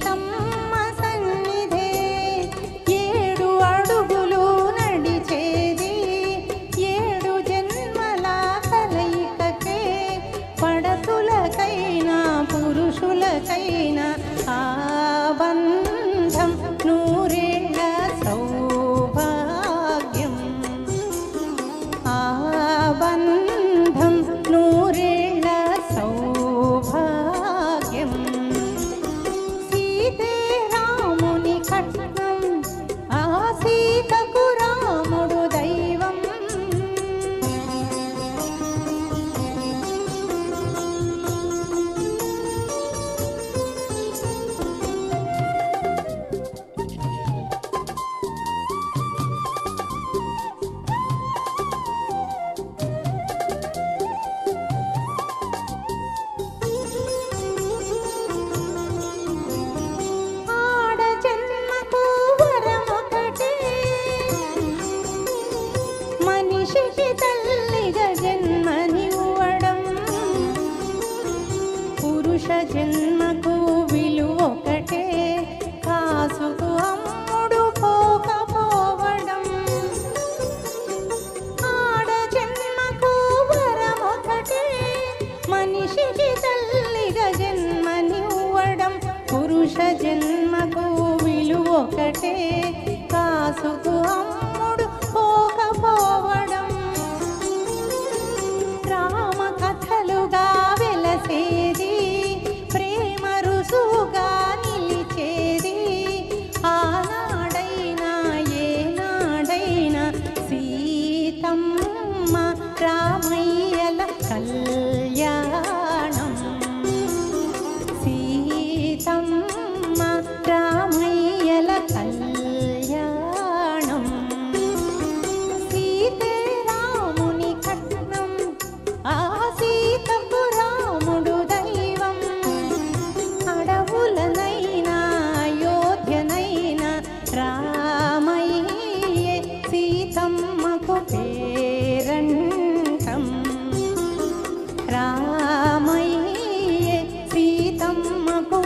సీతమ్మ సన్నిధే ఏడు అడుగులు నడిచేది ఏడు జన్మల కలయికకే పడతులకైనా పురుషులకైనా ఆ బంధం నూరేళ్ల సౌభాగ్యం ఆ బంధం నూరేళ్ల సౌభాగ్యం సీతే రాముని కట్నం ఆ సీతకు రాముడు దైవం ఆడ జన్మకు వరమొకటే మనిషికి తల్లిగా జన్మనివ్వడం పురుష జన్మకు విలువొకటే కాసుకు అమ్ముడు పోకపోవడం ఆడ జన్మకు వరమొకటే మనిషికి తల్లిగా జన్మనివ్వడం పురుష జన్మకు విలువొకటే కాసుకు అమ్ముడు పోకపోవడం రామ కథలుగా వెలసేది ప్రేమ రుసుగా నిలిచేది ఆనాడైనా ఏనాడైనా సీతమ్మ రామయ్యల కళ్యాణం సీతమ్మ రామయ్యల కళ్యాణం సీతే రాముని కట్నం ఆ సీతకు రాముడు దైవం అడవులనైనా అయోధ్యనైనా రామయ్యే సీతమ్మకు పేరంటం రామయ్యే సీతమ్మకు